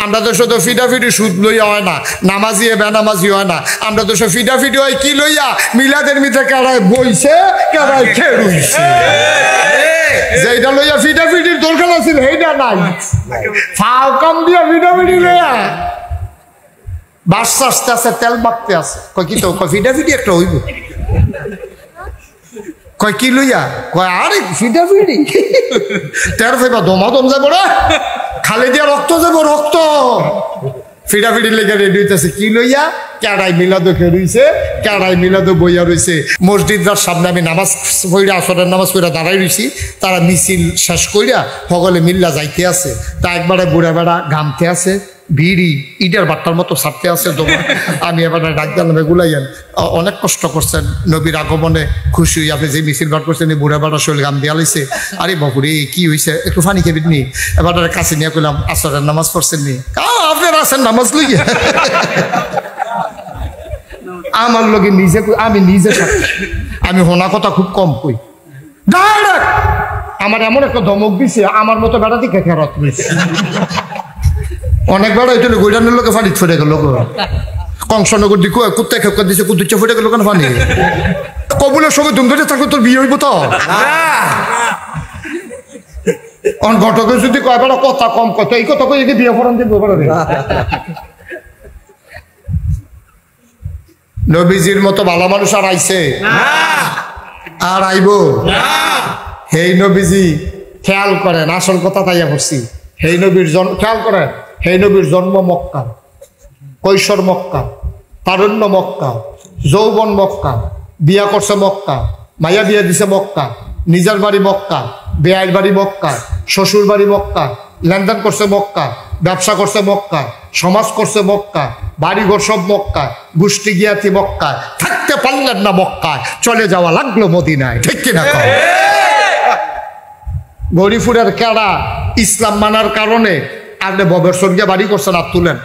আমরা তো শুধু ফিডাফিডি সুদ লইয়া হয় না, নামাজি বেনামাজি হয় না, আমরা তো সব ফিডাফিডি হয় কি লইয়া মিলাদের মিত্রে কারায় বইছে কারায় খেরুইছে, যেটা লইয়া ফিডাফিডির দরকার আছে সেইটা নাই, ফাও কম দিয়া ফিডাফিডি লইয়া বাস আসতে আছে, তেল মাখতে আছে, কয় কি তো কয় ফিডাফিডি একটা হইব, কয় কি লইয়া, কয় আরে ফিডাফিডি তের ফেবা দমা দম যাবো রে, খালি দিয়া রক্ত যাবো রক্ত, ফিডাফিডি লেগে রেডি হইতেছে কি লইয়া, ক্যাড়াই মিলাদো খেরুইছে, ক্যাড়াই মিলাদো বইয়া রইছে। মসজিদটার সামনে আমি নামাজ পড়া, আসরের নামাজ পড়া দাঁড়াই রইছি, তারা মিছিল শেষ কইরা সকলে মিল্লা যাইতে আছে, তা একবারে বুড়া বেড়া ঘামতে আছে, ভিড়ি ইটার বাট্টার মতো ছাড়তে আছে। আমি এবার ডাক দিলাম এগুলাইয়েন, অনেক কষ্ট করছেন, নবীর আগমনে খুশি হই, আপনি যে মিছিল বার করছেন বুড়া বেড়া শরীর গাম দিয়া লাইছে, আরে বাপুরে কি হয়েছে একটু ফানি খেবিন নি, এবার কাছে নিয়ে কইলাম আসরের নামাজ পড়ছেন নি, আপনার আছেন নামাজ লইয়া আমার লগে নিজে, আমি নিজে আমি হোনা কথা খুব কম কই, ডাইরেক্ট আমার এমন একটা ধমক দিছে, আমার মতো বেড়া দিকে খেরত রয়েছে, অনেক বেড়া হইতে গৈরানের লোকে ফানি ফুটে গেল, কংসনগর দিকে কুত্তায় খেপকা দিছে, কুতুচ্চা ফুটে গেল কেন ফানি, কবুলের সঙ্গে দুম ধরে থাকলে তোর বিয়ে হইব তো, ঘটকের যদি কয় বেড়া কথা কম কত এই কথা কই বিয়ে ফোরান দিব, নবীজির মতো ভালো মানুষ আর আইছে আর আইব, হেই নবীজি খেয়াল করেন, আসল কথা তাইয়া পড়ছি, হেই নবীর জন্ম খেয়াল করেন, হেই নবীর জন্ম মক্কা, কৈশোর মক্কা, তারুণ্য মক্কা, যৌবন মক্কা, বিয়া করছে মক্কা, মাইয়া বিয়া দিছে মক্কা, নিজের বাড়ি মক্কা, বেয়ার বাড়ি মক্কা, শ্বশুর বাড়ি মক্কা, লেনদেন করছে মক্কা, ব্যবসা করছে মক্কা, সমাজ করছে মক্কা, বাড়িঘর সব মক্কা, গোষ্ঠী গিয়াতি মক্কা, থাকতে পারলেন না মক্কায়, চলে যাওয়া লাগলো মদিনায়, ঠিক কিনা? গরিফুরের কেড়া ইসলাম মানার কারণে আপনি ববের সঙ্গে বাড়ি করছেন, আর তুলেন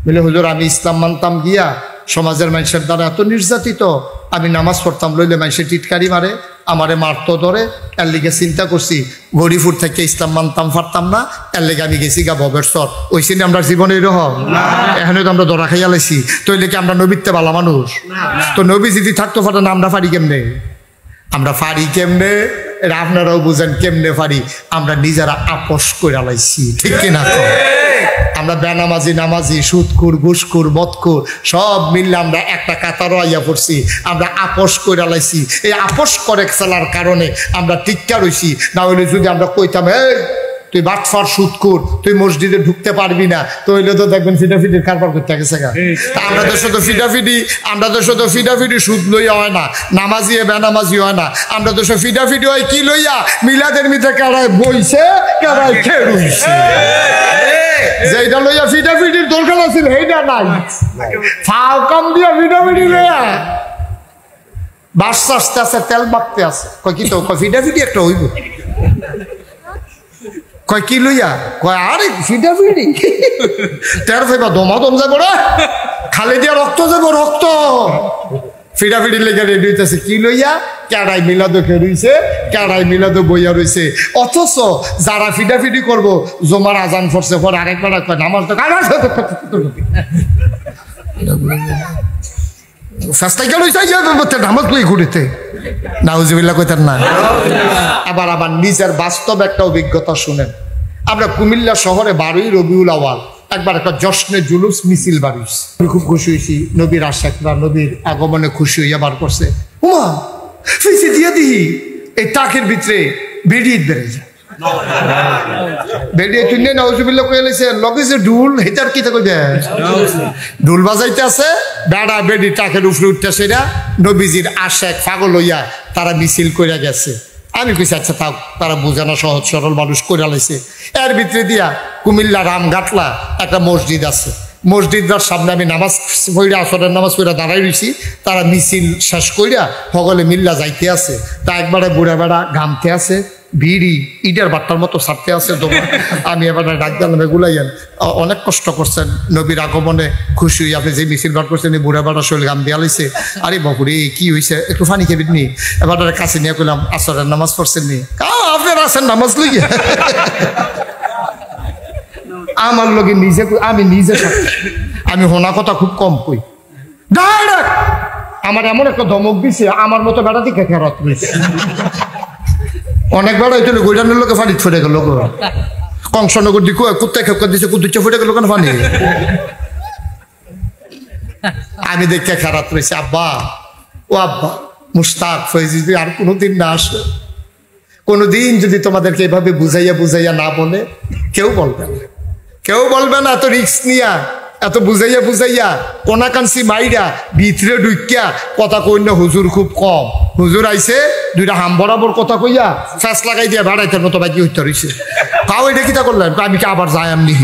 বলে হুজুর আমি ইসলাম মানতাম গিয়া সমাজের মানুষের দ্বারা এত নির্যাতিত, আমি নামাজ পড়তাম লইলে মানুষের টিটকারি মারে, আমারে মারতো ধরে, এর লিগে চিন্তা করছি গরিফুর থেকে ইসলাম মানতাম পারতাম না, এর লেগে আমি গেছি গা ববের সর, ওই সিনে আমরা জীবনে এরকম এখানে তো আমরা ধরা খাইয়া লাইছি, তো এই লেগে আমরা নবীতে ভালো মানুষ, তো নবী যদি থাকতো পারেন আমরা পারি কেমনে, আমরা পারি কেমনে এটা আপনারাও বুঝেন কেমনে পারি, আমরা নিজেরা আপোষ করে লাইছি, ঠিক কিনা? আমরা বেনামাজি নামাজি সুদকুর ঘুষকুর মদকুর সব মিললে আমরা একটা কাতারও আইয়া পড়ছি, আমরা আপোষ করে লাইছি, এই আপোষ করে চলার কারণে আমরা টিক্কা রইছি, না হইলে যদি আমরা কইতাম এই তুই বাটফার সুদকুর তুই মসজিদে ঢুকতে পারবি না, তো হইলে তো দেখবেন ফিডাফিডির কারবার করতে গেছে গা, আমরা তো শুধু ফিডাফিডি সুদ লইয়া হয় না, নামাজি বেনামাজি হয় না, আমরা তো সব ফিডাফিডি হয় কি লইয়া মিলাদের মিত্রে কারায় বইছে কারায় খেরুইছে, যেটা লইয়া ফিডাফিডির দরকার আছে সেইটা নাই, ফাও কম দিয়া ফিডাফিডি লইয়া বাস আসতে আছে, তেল মাখতে আছে, কয় কি তো কয় ফিডাফিডি একটা হইব, কয় কি লইয়া, কয় আরে ফিডাফিডি তের ফেবা দমা দম যাবো রে, খালি দিয়া রক্ত যাবো রক্ত, ফিডাফিডি লেগে রেডি হইতেছে কি লইয়া, ক্যাড়াই মিলাদো খেরুইছে, ক্যাড়াই মিলাদো বইয়া রইছে, অথচ যারা ফিডাফিডি করবো জমার আজান পড়ছে পর আরেকবার নামাজ নামাজ লই ঘুরিতে নাউজুবিল্লাহ কইতেন না। আবার আমার নিজের বাস্তব একটা অভিজ্ঞতা শুনেন, আমরা কুমিল্লা শহরে 12ই রবিউল আওয়াল একবার একটা জশ্নে জুলুস মিছিল বাড়িস, আমি খুব খুশি হয়েছি, নবীর আশাকরা নবীর আগমনে খুশি হইয়া বার করছে, উমা ফিসে দিয়ে দিহি এই টাকের ভিতরে বেরিয়ে বেড়ে যায়, বেরিয়ে তুই নাউজুবিল্লাহ কইয়া লাইছে, লগে যে ঢুল হেতার কি থাকবে, ঢুল বাজাইতে আছে, বেড়া বেড়ি টাকের উপরে উঠতেছে না, নবীজির আশাক পাগল হইয়া তারা মিছিল কইরা গেছে, আমি কইছি আচ্ছা তাও তারা বোঝানো সহজ সরল মানুষ কইরা লাইছে, এর ভিতরে দিয়া কুমিল্লা রামঘাটলা একটা মসজিদ আছে, মসজিদটার সামনে আমি নামাজ পড়া আসরের নামাজ পড়া দাঁড়াই রইছি, তারা মিছিল শেষ কইরা সকলে মিল্লা যাইতে আছে, তা একবারে বুড়া বেড়া ঘামতে আছে, ভিড়ি ইটার বাট্টার মতো ছাড়তে আছে, আমি এবার ডাক দিলাম এগুলাইয়েন, অনেক কষ্ট করছেন, নবীর আগমনে খুশি হই, আপনি যে মিছিল বার করছেন বুড়া বেড়া শরীর গাম দিয়া লাইছে, আরে বাপুরে কি হয়েছে একটু ফানি খেবিন নি, এবার কাছে নিয়ে কইলাম আসরের নামাজ পড়ছেন নি, আপনার আছেন নামাজ লইয়া আমার লগে নিজে আমি নিজে সাক্ষী আমি হোনা কথা খুব কম কই ডাইরেক্ট আমার এমন একটা ধমক দিছে আমার মতো বেড়া দিকে ফেরত রয়েছে অনেক বেড়া হইতে গোজানের লোকে ফানি ফুটে গেল কংসনগর দিকে কুত্তায় খেপকা দিছে কুত্তুচ্চা ফুটে গেল কেন ফানি আমি দেখে খারাপ রয়েছে আব্বা ও আব্বা মুস্তাক ফৈজি যদি আর কোনোদিন না আসে কোনোদিন যদি তোমাদেরকে এভাবে বুঝাইয়া বুঝাইয়া না বলে কেউ বলবে না কেউ বলবে না এত রিস্ক নিয়া এত বুঝাইয়া বুঝাইয়া কোনাকান্সি মাইরা ভিতরে ঢুকিয়া কথা কই না হুজুর খুব কম হুজুর আইছে দুইটা হাম বরাবর কথা কইয়া ফ্যাস লাগাই দিয়া বেড়াইতে মতো বাকি হইতে রয়েছে তাও এটা কিতা করলেন আমি কি আবার যায়াম নি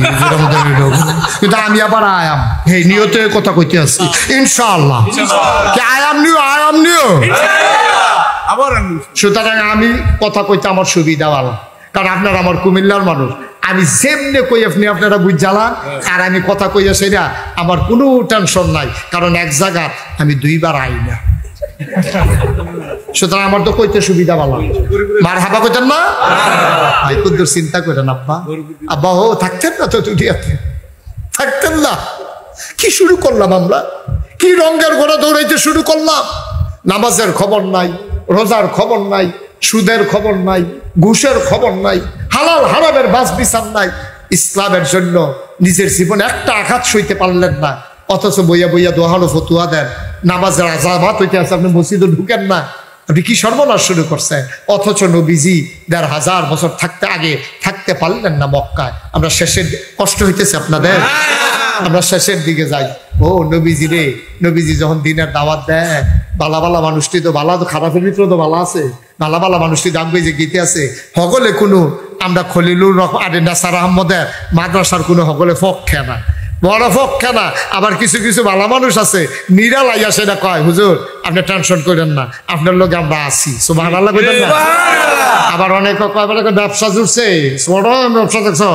কিন্তু আমি আবার আয়াম এই নিয়তে কথা কইতে আসছি ইনশাআল্লাহ কি আয়াম নিও সুতরাং আমি কথা কইতে আমার সুবিধা ভালো কারণ আপনারা আমার কুমিল্লার মানুষ আমি যেমনে কই আপনি আপনারা বুঝ জ্বালা আর আমি কথা কইয়া সেটা আমার কোনো টেনশন নাই কারণ এক জায়গা আমি দুইবার আই না সুতরাং আমার তো কইতে সুবিধা ভালো মার হাবা কইতেন না ভাই কুদ্দুর চিন্তা করেন আব্বা আব্বা ও থাকতেন না তো দুনিয়াতে থাকতেন না কি শুরু করলাম আমরা কি রঙের ঘোড়া দৌড়াইতে শুরু করলাম নামাজের খবর নাই রোজার খবর নাই সুদের খবর নাই ঘুষের খবর নাই হালাল হারামের বাস বিচার নাই ইসলামের জন্য নিজের জীবনে একটা আঘাত সইতে পারলেন না অথচ বইয়া বইয়া দোহানো ফতুয়া দেন নামাজের আজাবাত হইতে আছে আপনি মসজিদে ঢুকেন না আপনি কি সর্বনাশ শুরু করছেন অথচ নবীজি ১৫০০ বছর থাকতে পারলেন না মক্কায় আমরা শেষের কষ্ট হইতেছে আপনাদের আমরা শেষের দিকে যাই ও নবীজি রে নবীজি যখন দিনের দাওয়াত দেয় বালা বালা মানুষটি তো বালা তো খারাপের ভিতরে তো বালা আছে বালা বালা মানুষটি ডাকবে যে গীতে আছে হগলে কোনো আমরা খলিলুর আরে নাসার আহমদের মাদ্রাসার কোনো হগলে পক্ষে না বড় পক্ষে না আবার কিছু কিছু ভালো মানুষ আছে নিরালাইয়া সেটা কয় হুজুর আপনি টেনশন করেন না আপনার লোক আমরা আছি সুবহানাল্লাহ কইতেন না আবার অনেক কয় বলে ব্যবসা জুড়ছে ব্যবসা দেখছো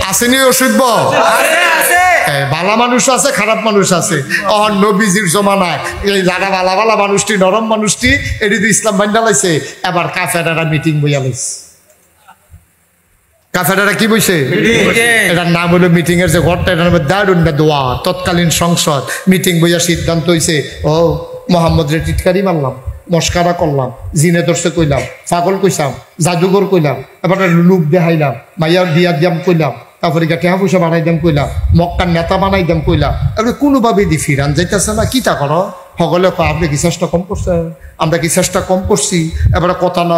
আসেনি অসুখ ভালো মানুষ আছে খারাপ মানুষ আছে নবীজির জমানায় এই যারা ভালা ভালা মানুষটি নরম মানুষটি এটি তো ইসলাম বান্ধা লাইছে এবার কাফেরেরা মিটিং বইয়া লাইছে কাফেরেরা কি বইছে এটার নাম হলো মিটিং এর যে ঘরটা এটার নাম দারুন দোয়া তৎকালীন সংসদ মিটিং বইয়া সিদ্ধান্ত হইছে ও মোহাম্মদ রে টিটকারি মারলাম মস্কারা করলাম জিনে দর্শে কইলাম পাগল কইসাম জাদুঘর কইলাম এবার লুক দেখাইলাম মাইয়ার বিয়া দিয়াম কইলাম তারপরে টেহা পয়সা বানাই দাম কইলাম মক্কার নেতা বানাই দাম কইলাম আপনি কোনোভাবে দি ফিরান যাইতেছে না কি তা করো সকলে আপনি কি চেষ্টা কম করছেন আমরা কি চেষ্টা কম করছি এবারে কথা না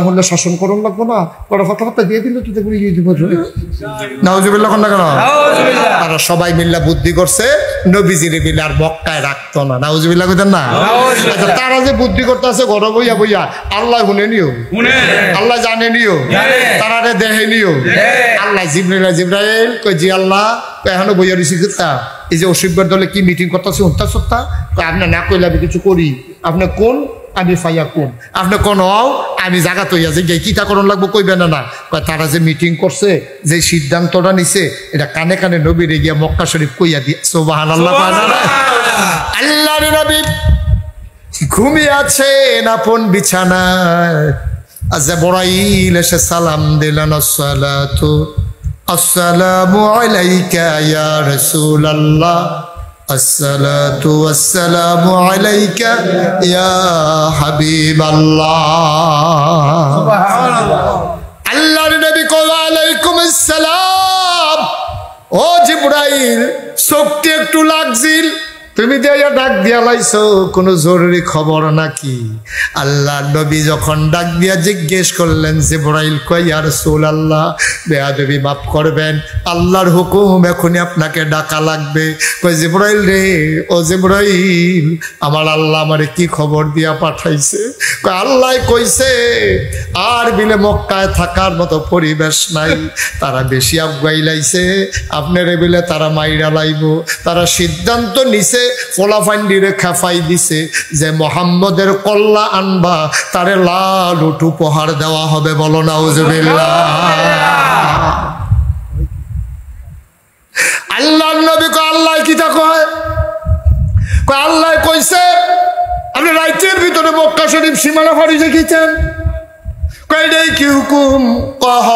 শুনলে শাসন করুন লাগবো না কটা কথা দিয়ে দিলে তুই নাউজুবিল্লাহ না কেন তারা সবাই মিল্লা বুদ্ধি করছে নবীজিরে মিলে আর মক্কায় রাখতো না নাউজুবিল্লাহ কইতেন না তারা যে বুদ্ধি করতে আছে ঘর বইয়া বইয়া আল্লাহ শুনে নিও আল্লাহ জানে নিও তারা রে দেহে নিও আল্লাহ জিব্রাইল কই জি আল্লাহ এখনো বইয়া দিছি এই যে অসিব্যের দলে কি মিটিং করতেছে হত্যা সত্তা আপনি না কইলে আমি কিছু করি আপনি কোন আমি ফাইয়া কোন আপনি কোন হও আমি জায়গা তৈয়া যে কিতা করণ লাগবো কইবেন না তারা যে মিটিং করছে যে সিদ্ধান্তটা নিছে এটা কানে কানে নবীরে গিয়া মক্কা শরীফ কইয়া দিয়ে সুবহানাল্লাহ আল্লাহর নবী ঘুমিয়ে আছেন আপন বিছানায় আজরাইল এসে সালাম দিলেন আসসালাতু আসসালামু আলাইকা ইয়া রাসূলুল্লাহ আসসালাতু ওয়াসসালামু আলাইকা ইয়া হাবিবাল্লাহ সুবহানাল্লাহ আল্লাহর নবী কওয়া আলাইকুম আসসালাম ও জিবরাইল শক্তি একটু লাগছিল তুমি দিয়া ডাক দিয়া লাইছো কোনো জরুরি খবর নাকি আল্লাহ নবী যখন ডাক দিয়া জিজ্ঞেস করলেন জিবরাইল কয় ইয়া রাসূলুল্লাহ বেয়াদবি মাফ করবেন আল্লাহর হুকুম এখনই আপনাকে ডাকা লাগবে কয় জিবরাইল রে ও জিবরাইল আমার আল্লাহ আমারে কি খবর দিয়া পাঠাইছে কয় আল্লাহ কইছে আর বিলে মক্কায় থাকার মতো পরিবেশ নাই তারা বেশি আগুয়াই লাইছে আপনার বিলে তারা মাইরা লাইবো তারা সিদ্ধান্ত নিছে ফলাফান্ডিরে খেফাই দিছে যে মোহাম্মদের কল্লা আনবা তারে লাল উঠ উপহার দেওয়া হবে বলো নাউজুবিল্লাহ আল্লাহর নবী কয় আল্লাহ কি তা কয় আল্লাহ কইছে আপনি রাইতের ভিতরে মক্কা শরীফ সীমানা ফাড়ি দেখিছেন কয়টাই কি হুকুম? কহ।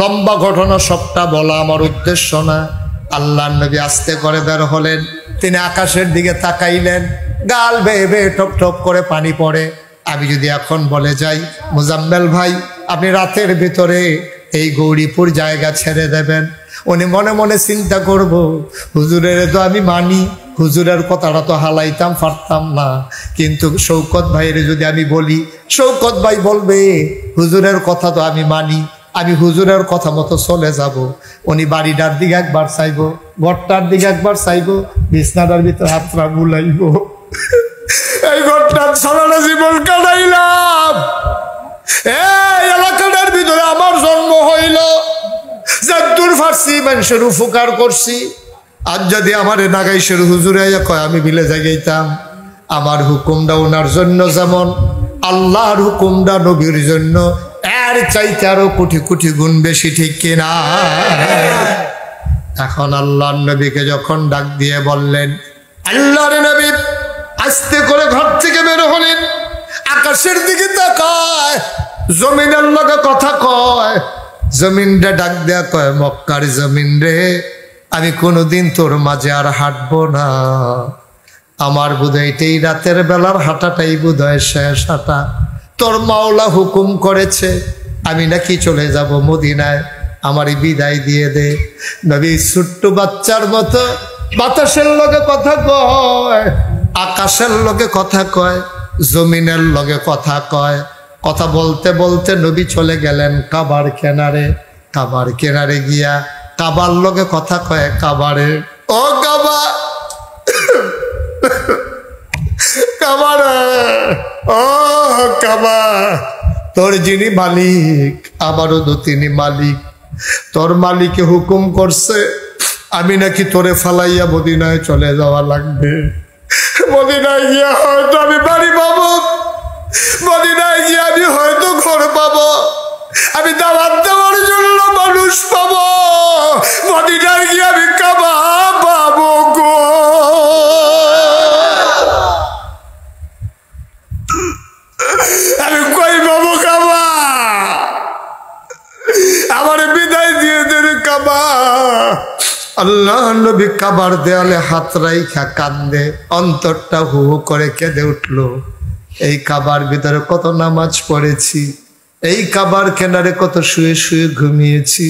লম্বা ঘটনা সবটা বলা আমার উদ্দেশ্য না। আল্লাহর নবী আস্তে করে বের হলেন, তিনি আকাশের দিকে তাকাইলেন, গাল বেয়ে বেয়ে টপ টপ করে পানি পড়ে। আমি যদি এখন বলে যাই, মুজাম্মেল ভাই আপনি রাতের ভিতরে এই গৌরীপুর জায়গা ছেড়ে দেবেন, উনি মনে মনে চিন্তা করব, হুজুরের তো আমি মানি, হুজুরের কথাটা তো হালাইতাম পারতাম না, কিন্তু শৌকত ভাইয়ের যদি আমি বলি, শৌকত ভাই বলবে হুজুরের কথা তো আমি মানি, আমি হুজুরের কথা মতো চলে যাব। উনি বাড়িটার দিকে একবার চাইব, ঘরটার দিকে একবার চাইব, বিছনাটার ভিতরে হাতটা বুলাইব। এই ঘরটার সারাটা জীবন কাটাইলাম, এই এলাকাটার ভিতরে আমার জন্ম হইল, যদ্দূর ফার্সি মানুষের উপকার করছি। আজ যদি আমার নাগাইশের হুজুরে কয় আমি বিলে জাগাইতাম, আমার হুকুমটা ওনার জন্য যেমন, আল্লাহর হুকুমটা নবীর জন্য এর চাইতে আরো কোটি কোটি গুণ বেশি, ঠিক কিনা? এখন আল্লাহর নবীকে যখন ডাক দিয়ে বললেন, আল্লাহর নবী আস্তে করে ঘর থেকে বের হলেন, আকাশের দিকে তাকায়, জমিনের লগে কথা কয়, জমিনটা ডাক দেয়া কয়, মক্কার জমিন রে, আমি কোনোদিন তোর মাঝে আর হাঁটবো না। আমার বোধহয় এই রাতের বেলার হাঁটাটাই বোধহয় শেষ হাঁটা। তোর মাওলা হুকুম করেছে আমি নাকি চলে যাব মদিনায়, আমারই বিদায় দিয়ে দে। নবী ছোট্ট বাচ্চার মতো বাতাসের লগে কথা কয়, আকাশের লগে কথা কয়, জমিনের লগে কথা কয়। কথা বলতে বলতে নবী চলে গেলেন কাবার কিনারে। কাবার কিনারে গিয়া কাবার লগে কথা কয়, কাবারে, ও কাবা, কাবারে, ও কাবা, তোর যিনি মালিক আমারও তো তিনি মালিক। তোর মালিকে হুকুম করছে আমি নাকি তোরে ফালাইয়া মদিনায় চলে যাওয়া লাগবে। মদিনায় গিয়া হয়তো আমি বাড়ি পাবো, মদিনায় গিয়ে আমি হয়তো ঘর পাবো, আমি দাওয়াত দেওয়ার জন্য মানুষ পাবো, মদিনায় গিয়ে আমি কাবা পাবো গো। আমি কই পাবো কাবা? আমার বিদায় দিয়ে দেন কাবা। আল্লাহ নবী কাবার দেয়ালে হাত রাইখা কান্দে, অন্তরটা হু হু করে কেঁদে উঠলো। এই কাবার ভিতরে কত নামাজ পড়েছি, এই কাবার কিনারে কত শুয়ে শুয়ে ঘুমিয়েছি,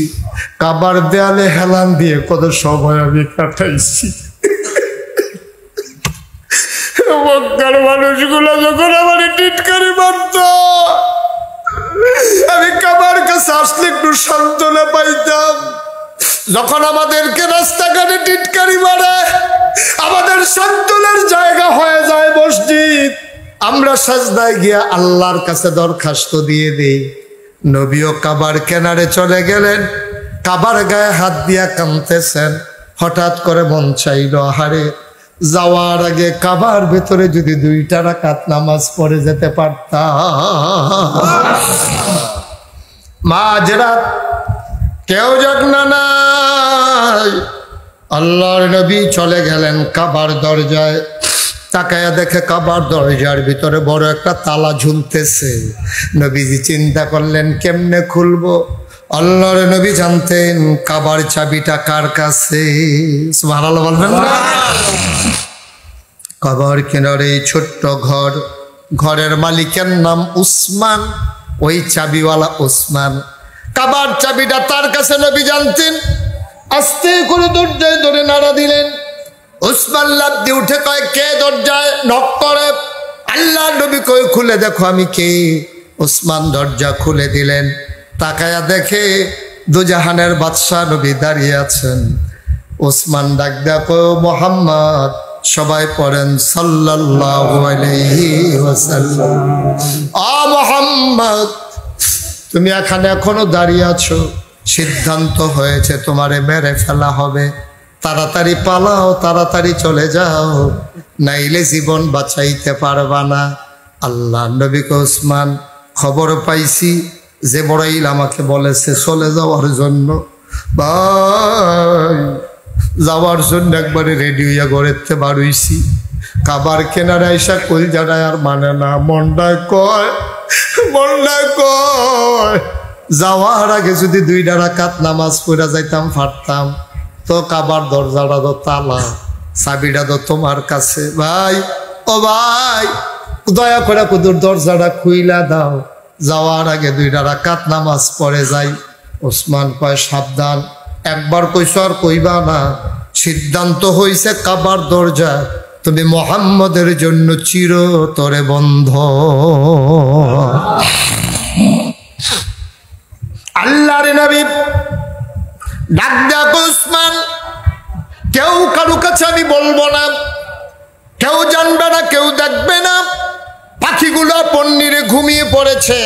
কাবার দেয়ালে হেলান দিয়ে কত সময় আমি কাটাইছি। মক্কার মানুষগুলো যখন আমার টিটকারি মারত, আমি কাবার কাছে আসলে একটু সান্ত্বনা পাইতাম। যখন আমাদেরকে রাস্তাঘাটে টিটকারি মারে, আমাদের সান্ত্বনার জায়গা হয়ে যায় মসজিদ। আমরা সাজদায় গিয়া আল্লাহর কাছে দরখাস্ত দিয়ে দেই। নবীও কাবার কিনারে চলে গেলেন, কাবার গায়ে হাত দিয়া কাঁদতেছেন। হঠাৎ করে মন চাইল, আহারে যাওয়ার আগে কাবার ভেতরে যদি 2 রাকাত নামাজ পড়ে যেতে পারতাম। মাঝরাত কেউ যত্ন নাই, আল্লাহর নবী চলে গেলেন কাবার দরজায়। তাকায়া দেখে কাবার দরজার ভিতরে বড় একটা তালা ঝুলতেছে। নবীজি চিন্তা করলেন কেমনে খুলবো। আল্লাহর নবী জানতেন কাবার চাবিটা কার কাছে। সুবহানাল্লাহ বলবেন না? কাবার কিনারে ছোট্ট ঘর, ঘরের মালিকের নাম উসমান, ওই চাবিওয়ালা উসমান। কাবার চাবিটা তার কাছে নবী জানতেন। আস্তে করে দরজায় ধরে নাড়া দিলেন। উসমান লাফ দিয়ে উঠে কয়, কে দরজায় নক করে? আল্লাহ নবী কই, খুলে দেখো আমি কে। উসমান দরজা খুলে দিলেন। তাকায়া দেখে দুজাহানের বাদশাহ নবী দাঁড়িয়ে আছেন। উসমান ডাক দেখো, মোহাম্মদ। সবাই পড়েন সাল্লাল্লাহু আলাইহি ওয়াসাল্লাম। আ মোহাম্মদ, তুমি এখনো দাঁড়িয়ে আছো, সিদ্ধান্ত হয়েছে তোমারে মেরে ফেলা হবে। তাড়াতাড়ি পালাও, তাড়াতাড়ি চলে যাও, নাইলে জীবন বাঁচাইতে পারবা না। আল্লাহ নবীকে উসমান, খবর পাইছি জিবরাইল আমাকে বলেছে চলে যাওয়ার জন্য। ভাই যাওয়ার জন্য একবারে রেডি হইয়া ঘরের থেকে বার হইছি। কাবার কেনারে আইসা কই জানায় আর মানে না, মনটা কয় যাওয়ার আগে যদি 2 রাকাত নামাজ পড়া যাইতাম পারতাম, তো কাবার দরজাটা তো তালা, চাবিটা তো তোমার কাছে। ভাই ও ভাই, দয়া করে কুদুর দরজাটা খুইলা দাও, যাওয়ার আগে 2 রাকাত নামাজ পড়ে যাই। ওসমান কয় সাবধান, একবার কইছো আর কইবা না। সিদ্ধান্ত হইছে কাবার দরজা তুমি মুহাম্মদের জন্য চিরতরে বন্ধ। আল্লাহর নবী ডাক দেয়া ওসমান, কেউ কারো কাছে আমি বলবো না, কেউ জানবে না, কেউ দেখবে না। পাখিগুলো পন্নিরে ঘুমিয়ে পড়েছে,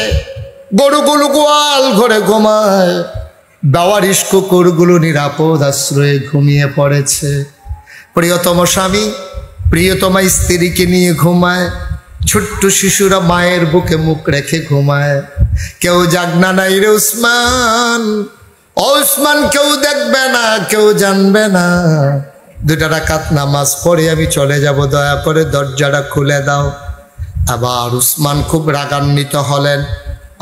গরুগুলো গোয়াল ঘরে ঘুমায়, বেওয়ারিশ কুকুরগুলো নিরাপদ আশ্রয়ে ঘুমিয়ে পড়েছে। প্রিয়তম স্বামী প্রিয়তমা স্ত্রীকে নিয়ে ঘুমায়, ছোট্ট শিশুরা মায়ের বুকে মুখ রেখে ঘুমায়। কেউ জাগনা নাই রে ওসমান, ওসমান কেউ দেখবে না, কেউ জানবে না। 2 রাকাত নামাজ পড়ে আমি চলে যাব, দয়া করে দরজাটা খুলে দাও। আবার ওসমান খুব রাগান্বিত হলেন।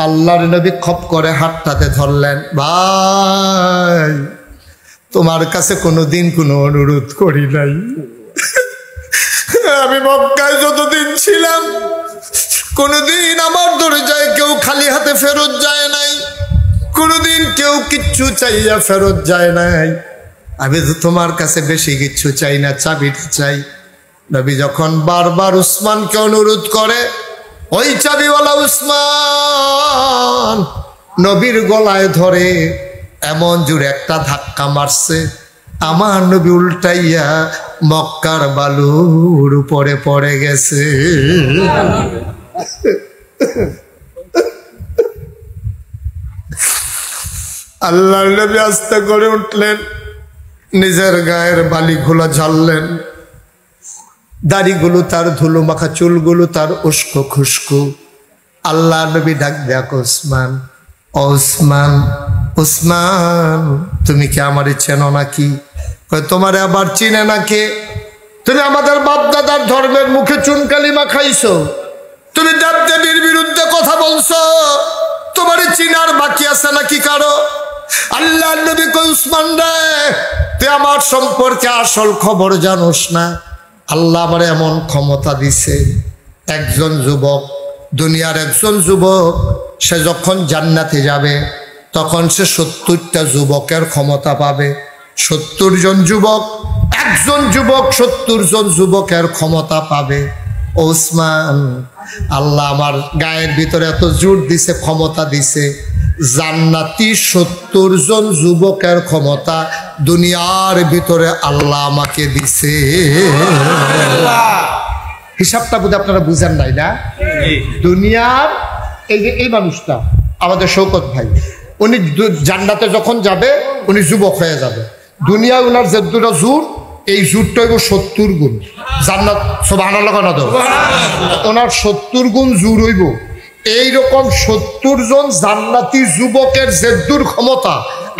আল্লাহর নবী খপ করে হাতটাতে ধরলেন, ভাই তোমার কাছে কোনোদিন কোনো অনুরোধ করি নাই। আমি মক্কায় যতদিন ছিলাম কোনোদিন আমার দরজায় কেউ খালি হাতে ফেরত যায় নাই, কোনোদিন কেউ কিচ্ছু চাইয়া ফেরত যায় নাই। আমি তো তোমার কাছে বেশি কিচ্ছু চাই না, চাবিটা চাই। নবী যখন বারবার উসমানকে অনুরোধ করে, ওই চাবিওয়ালা উসমান নবীর গলায় ধরে এমন জোরে একটা ধাক্কা মারছে, আমার নবী উল্টাইয়া মক্কার বালুর উপরে পড়ে গেছে। আল্লাহর নবী আস্তে করে উঠলেন, নিজের গায়ের বালিগুলো ঝাড়লেন, দাড়িগুলো তার ধুলো মাখা, চুলগুলো তার উস্কো খুস্কো। আল্লাহ নবী ডাক দেখ ওসমান, ওসমান ওসমান তুমি কি আমারে চেনো নাকি? তোমারে আবার চিনে নাকি? তুমি আমাদের বাপ দাদার ধর্মের মুখে চুনকালি মাখাইছো, তুমি দেবদেবীর বিরুদ্ধে কথা বলছো, তোমারে চিনার বাকি আছে নাকি কারো? আল্লাহ নবী কই উসমান রে, তুই আমার সম্পর্কে আসল খবর জানোস না। আল্লাহ আমার এমন ক্ষমতা দিছে, একজন যুবক, দুনিয়ার একজন যুবক, সে যখন জান্নাতে যাবে তখন সে 70টা যুবকের ক্ষমতা পাবে। 70 জন যুবক, একজন যুবক 70 জন যুবকের ক্ষমতা পাবে। ওসমান, আল্লাহ আমার গায়ের ভিতরে এত জোর দিছে, ক্ষমতা দিছে, জান্নাতি 70 জন যুবকের ক্ষমতা দুনিয়ার ভিতরে আল্লাহ আমাকে দিছে। হিসাবটা বোধ আপনারা বুঝেন নাই না? দুনিয়ার এই যে এই মানুষটা আমাদের শৌকত ভাই, উনি জান্নাতে যখন যাবে উনি যুবক হয়ে যাবে। দুনিয়ায় উনার যে 2টা জোর, এই জোরটা হইব 70 গুণ। জান্নাত সুবহানাল্লাহ না তো, ওনার 70 গুণ জোর হইব। এইরকম 70 জন জান্নাতি যুবকের যে দূর ক্ষমতা,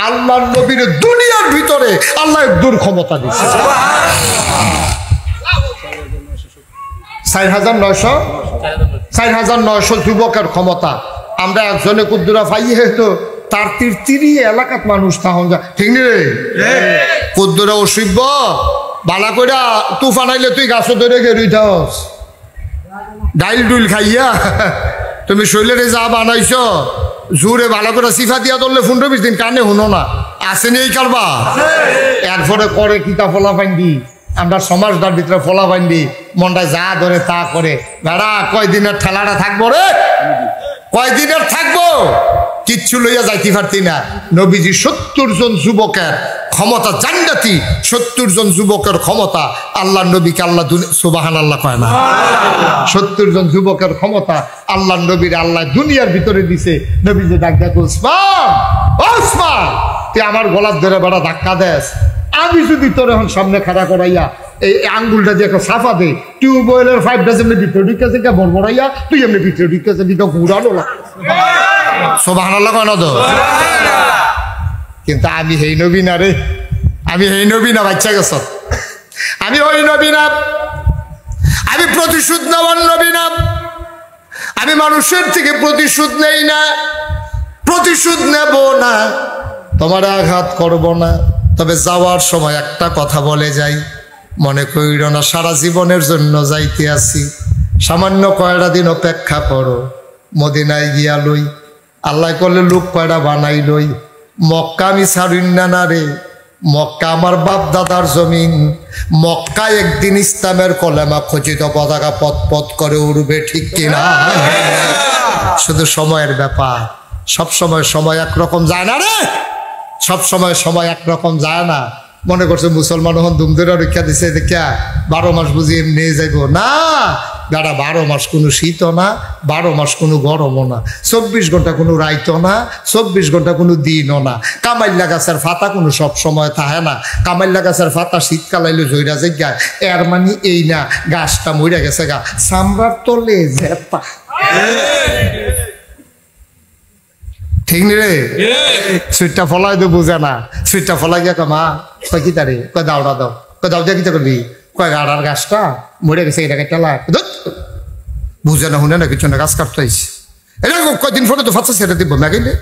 আল্লাহর নবীর দুনিয়ার ভিতরে আল্লাহ দূর ক্ষমতা দিচ্ছে। 4,900 যুবকের ক্ষমতা। আমরা একজনে কুদ্দুরা পাইয়ে তো তার 30 এলাকাত মানুষ তখন যা, ঠিক নি রে? কুদ্দুরা অসিব্য বালা কইরা তুফান আইলে তুই গাছ ধরে গেরুই থাস, ডাইল ডুইল খাইয়া তুমি শৈলের যা বানাইছ, জোরে ভালো করে সিফা দিয়া ধরলে 15-20 দিন কানে শুনো না, আসেনি এই কারবা। এরপরে করে কিতা ফলা ফাইন্দি, আমরা সমাজটার ভিতরে ফলা ফাইন্দি, মনটায় যা ধরে তা করে। বেড়া কয়দিনের ঠেলাটা থাকবো রে, কয়দিনের থাকবো, কিচ্ছু লইয়া যাইতে পারতি না। নবীজি 70 জন যুবকের ক্ষমতা, জান্নাতি 70 জন যুবকের ক্ষমতা, আল্লাহ নবীকে আল্লাহ সুবহানাল্লাহ কয় না? 70 জন যুবকের ক্ষমতা আল্লাহ নবীর আল্লাহ দুনিয়ার ভিতরে দিছে। নবীজি ডাক দেখ, ওসমান ওসমান তুই আমার গলার ধরে বড় ধাক্কা দেস, আমি যদি তোর এখন সামনে খাড়া করাইয়া এই আঙ্গুলটা দিয়ে একটা সাফা দে, টিউবওয়েলের 5টা যেমনি ভিতরে ঢুকেছে বড়বড়াইয়া, তুই এমনি ভিতরে ঢুকেছে দিকে ঘুরানো না। সুবহানাল্লাহ কয় না তো? কিন্তু আমি হেই নবী না রে, আমি হেই নবী না, বাচ্চা গেছ, আমি ওই নবী না। আমি প্রতিশোধ নেওয়ার নবী না, আমি মানুষের থেকে প্রতিশোধ নেই না, প্রতিশোধ নেব না, তোমার আঘাত করব না। তবে যাওয়ার সময় একটা কথা বলে যাই, মনে করিল না সারা জীবনের জন্য যাইতে আসি, সামান্য কয়টা দিন অপেক্ষা করো, মদিনায় গিয়া লই, আল্লাহ করলে লোক কয়টা বানাই লই। মক্কা আমি ছাড়িন না রে, মক্কা আমার বাপ দাদার জমিন, মক্কায় একদিন ইসলামের কলেমা খচিত পতাকা পথ পথ করে উড়বে, ঠিক কিনা? শুধু সময়ের ব্যাপার, সব সময় সময় একরকম যায় না রে, সব সময় সময় একরকম যায় না। মনে করছে মুসলমান হন ধুমধুরা রক্ষা দিছে দেখা 12 মাস বুঝিয়ে নিয়ে যাইব না, গাড়া 12 মাস কোনো শীতও না, 12 মাস কোনো গরমও না, 24 ঘন্টা কোনো রাইতও না, 24 ঘন্টা কোনো দিনও না। কামাইল্লা গাছের ফাতা কোনো সব সময় থাকে না, কামাইল্লা গাছের ফাতা শীতকাল আইলে জইরা যায়, এর মানে এই না গাছটা মরে গেছে গা, চামড়ার তলে জেতা, ঠিক নি রে? সুইটটা ফলাই তো বুঝে না, সুইটটা ফলাই গিয়া কমা কয় কি তারে, কয় দাওড়া দাও, কয় দাও দিয়া কিতা করবি, কয় গাড়ার গাছটা মরে গেছে, এটা কেটে বুঝে না, শুনে না, কিছু না, গাছ কাটতে আইছে, এটা কয়দিন পরে তো ফাঁচা ছেড়ে দিব না গেলে।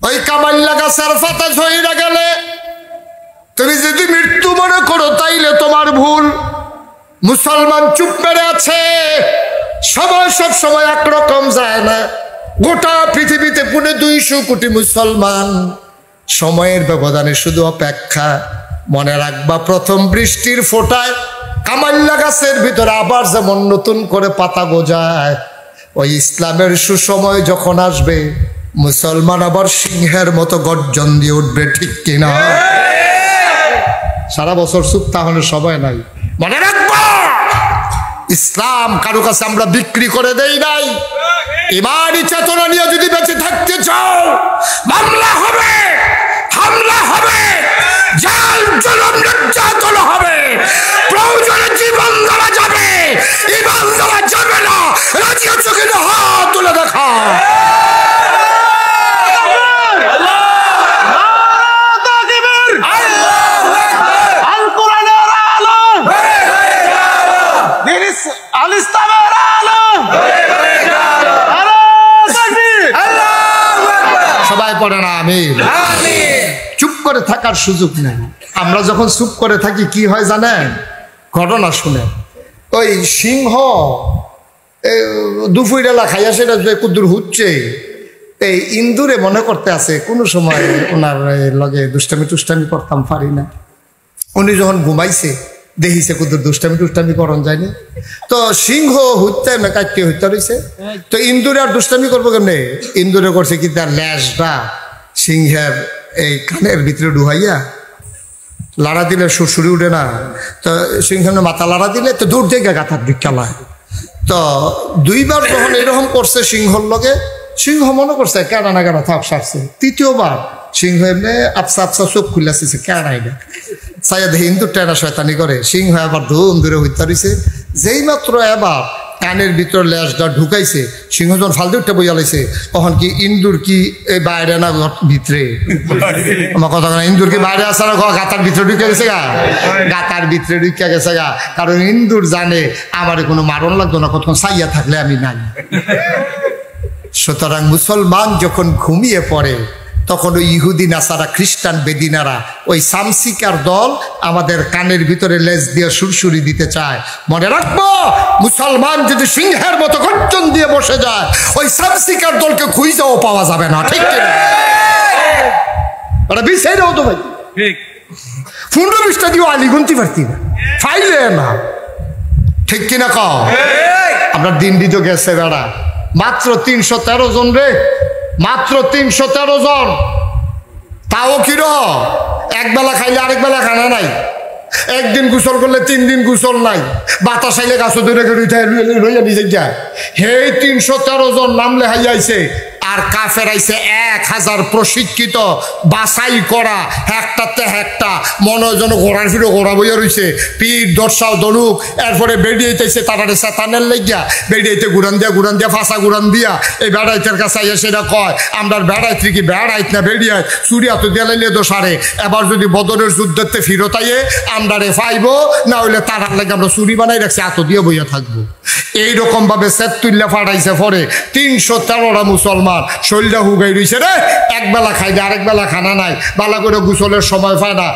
ওই কামাল্লা গাছের ফাতা ছড়িয়ে গেলে তুমি যদি মৃত্যু মনে করো তাইলে তোমার ভুল। মুসলমান চুপ মেরে আছে, সবাই সব সময় একরকম যায় না। গোটা পৃথিবীতে 250 কোটি মুসলমান, সময়ের ব্যবধানে শুধু অপেক্ষা। মনে রাখবা প্রথম বৃষ্টির ফোঁটায় কামাল্লা গাছের ভিতরে আবার যেমন নতুন করে পাতা গজায়, ওই ইসলামের সুসময় যখন আসবে মুসলমান আবার সিংহের মতো গর্জন দিয়ে উঠবে, ঠিক কিনা? সারা বছর চুপ তাহলে সময় নাই। মনে রাখবা ইসলাম কারো কাছে আমরা বিক্রি করে দেই নাই। ইমানি চেতনা নিয়ে যদি বেঁচে থাকতে চাও, মামলা হবে, হামলা হবে, জাল জুলুম নির্যাতন হবে, প্রয়োজনে জীবন দেওয়া যাবে, ইমান দেওয়া যাবে না। রাজি আছো কিনা হাত তুলে দেখা। সবাই পড়ে না আমিন। চুপ করে থাকার সুযোগ নেই। আমরা যখন চুপ করে থাকি কি হয় জানেন? ঘটনা শুনে ওই সিংহ দুপুরেলা খাইয়া সেটা যে কুদুর হচ্ছে, এই ইন্দুরে মনে করতে আছে কোনো সময় ওনার লগে দুষ্টামি টুষ্টামি করতাম পারি না। উনি যখন ঘুমাইছে দেখিছে কুদুর দুষ্টামি টুষ্টামি করন যায়নি, তো সিংহ হত্যা না কাটতে হত্যা রয়েছে, তো ইন্দুরে আর দুষ্টামি করবো কেমনে? ইন্দুরে করছে কি তার ল্যাসটা সিংহের এই কানের ভিতরে ডুহাইয়া লাড়া দিলে সুরসুরি উঠে না, তো সিংহের মাথা লাড়া দিলে তো দূর থেকে গাথার বিখ্যালায়। তো 2 বার যখন এরকম করছে সিংহর লগে, সিংহ মনে করছে কেনা না কেনা থাক সারছে। 3য় বার সিংহ এমনি আপসা আপসা চোখ খুলেছে, কেনাই না চাইয়া দেখে ইন্দুর টেনা শয়তানি করে। সিংহ এবার ধুম ধরে হইতে রয়েছে, যেই মাত্র এবার কানের ভিতর ল্যাসটা ঢুকাইছে, সিংহ যখন ফালতু উঠতে বইয়া লাইছে, তখন কি ইন্দুর কি এই বাইরে না ভিতরে? আমার কথা না, ইন্দুর কি বাইরে আসা না গাতার ভিতরে ঢুকে গেছে গা, গাতার ভিতরে ঢুকে গেছে গা। কারণ ইন্দুর জানে আমার কোনো মারণ লাগতো না, কতক্ষণ চাইয়া থাকলে আমি নাই। সুতরাং মুসলমান যখন ঘুমিয়ে পড়ে তখন ওই ইহুদি নাসারা খ্রিস্টান বেদিনারা ওই সামসিকার দল আমাদের কানের ভিতরে লেজ দিয়ে সুরসুরি দিতে চায়। মনে রাখবো মুসলমান যদি সিংহের মতো গর্জন দিয়ে বসে যায়, ওই সামসিকার দলকে খুঁজেও পাওয়া যাবে না, ঠিক কিনা? ওরা বিষয়টাও তো ভাই ঠিক 15-20টা দিয়েও আলি গুনতে পারতি না, ফাইলে না, ঠিক কিনা? কও আপনার দিন দিত গেছে বেড়া মাত্র 313 জন রে, মাত্র 313 জন। তাও কির একবেলা খাইলে আরেক বেলা খানা নাই, একদিন গোসল করলে 3 দিন গোসল নাই, বাতাস আইলে গাছ ধরে রইয়া নিজে যায়। হে 313 জন নাম লেহাই আইছে, আর কাফের আইছে 1000 প্রশিক্ষিত বাছাই করা, একটাতে একটা মনে হয় যেন ঘোড়ার ফিরে ঘোড়া বইয়া রয়েছে, পিঠ দর্শাও দলুক। এরপরে বেরিয়েছে তারারে সাতানের লেগিয়া, বেরিয়েতে গুড়ান দিয়া ফাঁসা গুড়ান দিয়া এই বেড়াইতের কাছে আইয়া সেটা কয় আমরা বেড়াইতে কি বেড়াইত না বেরিয়ায় চুরিয়া তো দিয়ালাইলে তো সারে। এবার যদি বদরের যুদ্ধতে ফিরত আইয়ে আমরা রে পাইবো, না হইলে তারার লেগে আমরা চুরি বানাই রাখছি, এত দিয়ে বইয়া থাকবো। এইরকম ভাবে সেট তুল্লা ফাটাইছে। পরে 313টা মুসলমান শরীরটা হুগাই রইছে রে, একবেলা খাই না আরেক বেলা খানা নাই, বালা করে গোসলের সময় পায় না,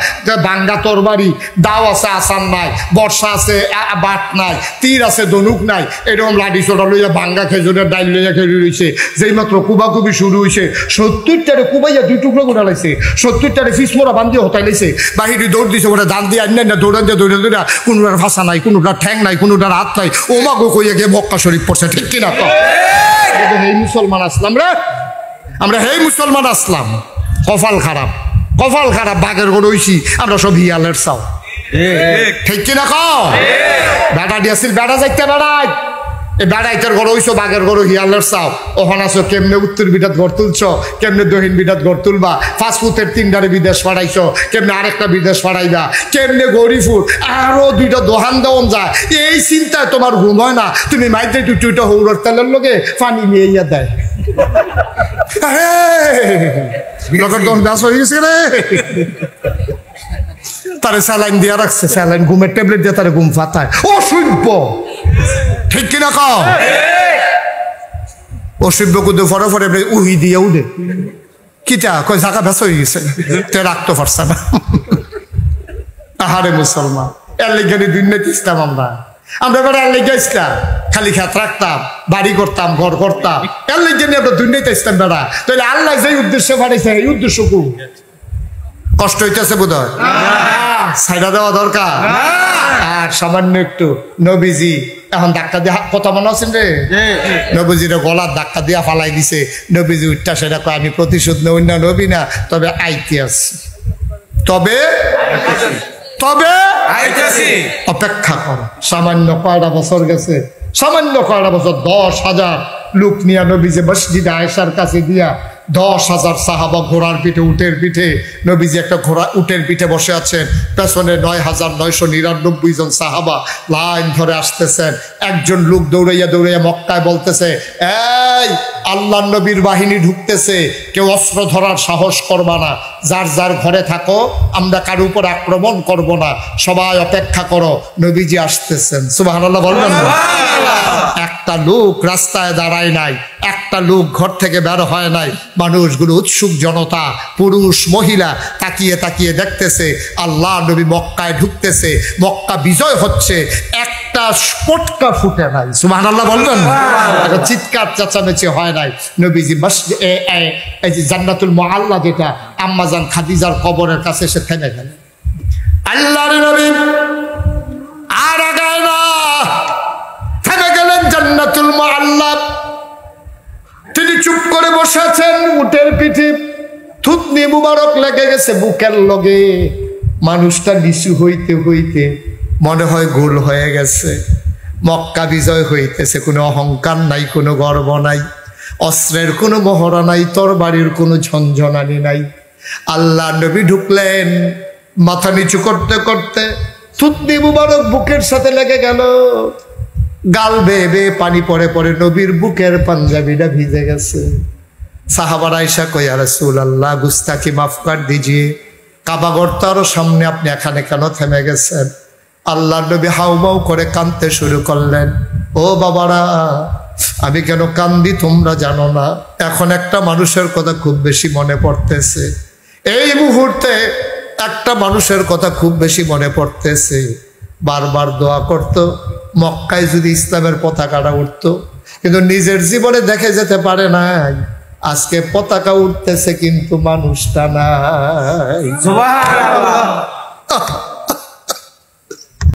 ভাঙ্গা তরবারি দাও আছে আসান নাই, বর্ষা আছে বাট নাই, তীর আছে ধনুক নাই, এরকম লাঠি ছোটা লইয়া ভাঙ্গা খেজুরের ডাইল লইয়া খেলে রইছে। যেই মাত্র কুবাকুবি শুরু হয়েছে 70টারে কুবাইয়া 2 টুকরো করে লাইছে, 70টারে ফিসমোরা বান্ধিয়ে হতাই লাইছে, বাহিরে দৌড় দিছে, ওরা দান দিয়ে আন্যান্য দৌড়ান দিয়ে দৌড়া কোনোটার ফাঁসা নাই, কোনোটার ঠ্যাং নাই, কোনোটার হাত নাই, ওমাগো কইয়া গিয়ে মক্কা শরীফ পড়ছে। ঠিক কিনা? তো এই মুসলমান আসলাম রে, আমরা এই মুসলমান আসলাম। কপাল খারাপ, কপাল খারাপ, বাঘের গরু হইছি আমরা সব হিয়ালের চাও। ঠিক কিনা? বেড়া দিয়েছিল, বেড়া যাইতে বেড়াই, এই বেড়াইতের ঘর হইছো বাঘের গরু হিয়ালের চাও। ওখান আছো কেমনে উত্তর বিটাত ঘর তুলছ, কেমনে দক্ষিণ বিটাত ঘর তুলবা, ফাস্টফুডের 3টারে বিদেশ পাঠাইছো, কেমনে আরেকটা বিদেশ পাঠাইবা, কেমনে গরিফুর আরো 2টা দোহান দেওয়ান যায়, এই চিন্তায় তোমার ঘুম হয় না। তুমি মাইতে টুটুইটা হৌরর তেলের লগে পানি নিয়ে ইয়া দেয়, তারে স্যালাইন দিয়া রাখছে, স্যালাইন ঘুমের ট্যাবলেট দিয়ে তারে ঘুম ফাতায়। অসভ্য। ঠিক কিনা? অসভ্য কুদু ফরে ফরে উহি দিয়ে উঠে কিটা কয় জায়গা ভেস হয়ে গেছে, তে রাখতে পারছে না। আহারে মুসলমান, এর লেগে দুর্নীতি ইসলাম আমরা এবার এর লেগে ইসলাম খালি খেত রাখতাম, বাড়ি করতাম, ঘর করতাম, এর লেগে নিয়ে আমরা দুর্নীতি ইসলাম বেড়া। তাহলে আল্লাহ যে উদ্দেশ্যে পাঠাইছে এই উদ্দেশ্য খুব কষ্ট হইতেছে বোধ হয়, ছাইড়া দেওয়া দরকার। আর সামান্য একটু নবীজি এখন ধাক্কা দিয়ে কথা মনে আছেন রে, নবীজির গলার ধাক্কা দিয়া ফালাই দিছে। নবীজি উঠটা সেটা কয় আমি প্রতিশোধ নেই না নবী না, তবে আইতে আসছি, তবে অপেক্ষা করো। সামান্য কয়টা বছর গেছে, সামান্য কয়টা বছর 10,000 লোক নিয়ে নবীজি মসজিদে আয়েশার কাছে দিয়া 10,000 সাহাবা ঘোড়ার পিঠে উটের পিঠে, নবীজি একটা ঘোড়া উটের পিঠে বসে আছেন, পেছনে 9,999 জন সাহাবা লাইন ধরে আসতেছেন। একজন লোক দৌড়াইয়া দৌড়াইয়া মক্কায় বলতেছে, এই আল্লাহ নবীর বাহিনী ঢুকতেছে, কেউ অস্ত্র ধরার সাহস করবা না, যার যার ঘরে থাকো, আমরা কারো উপর আক্রমণ করব না, সবাই অপেক্ষা করো, নবীজি আসতেছেন। সুবহানাল্লাহ বলবেন না? একটা লোক রাস্তায় দাঁড়ায় নাই, একটা লোক ঘর থেকে বের হয় নাই, মানুষগুলো উৎসুক জনতা, পুরুষ মহিলা তাকিয়ে তাকিয়ে দেখতেছে আল্লাহ নবী মক্কায় ঢুকতেছে, মক্কা বিজয় হচ্ছে, একটা পটকা ফুটে নাই। সুবহানাল্লাহ বলবেন না? চিৎকার চেঁচামেচি হয় নাই। নবীজি এই যে জান্নাতুল মুআল্লা যেটা আম্মাজান খাদিজার কবরের কাছে এসে থেমে গেলেন। আল্লাহর নবী আর আগায় না, থেমে গেলেন জান্নাতুল মুআল্লা। তিনি চুপ করে বসে আছেন, উটের পিঠে থুতনি মুবারক লেগে গেছে বুকের লগে। মানুষটা নিচু হইতে হইতে মনে হয় গোল হয়ে গেছে। মক্কা বিজয় হইতেছে, কোনো অহংকার নাই, কোনো গর্ব নাই, অস্ত্রের কোনো মহড়া নাই, তরবারির কোনো ঝনঝনানি নাই। আল্লাহ নবী ঢুকলেন, মাথা নিচু করতে করতে থুতনি মুবারক বুকের সাথে লেগে গেল, গাল বেয়ে বেয়ে পানি পড়ে পড়ে নবীর বুকের পাঞ্জাবিটা ভিজে গেছে। সাহাবারা আয়েশা কয়, ইয়া রাসূলুল্লাহ গুস্তাকি মাফ কর দিজিয়ে, কাবাগর তার সামনে আপনি এখানে কেন থেমে গেছেন? আল্লাহ নবী হাউমাউ করে কাঁদতে শুরু করলেন, ও বাবারা আমি কেন কান্দি তোমরা জানো না, এখন একটা মানুষের কথা খুব বেশি মনে পড়তেছে, এই মুহূর্তে একটা মানুষের কথা খুব বেশি মনে পড়তেছে। বারবার দোয়া করত মক্কায় যদি ইসলামের পতাকাটা উঠতো, কিন্তু নিজের জীবনে দেখে যেতে পারে নাই। আজকে পতাকা উঠতেছে কিন্তু মানুষটা নাই। সুবহানাল্লাহ।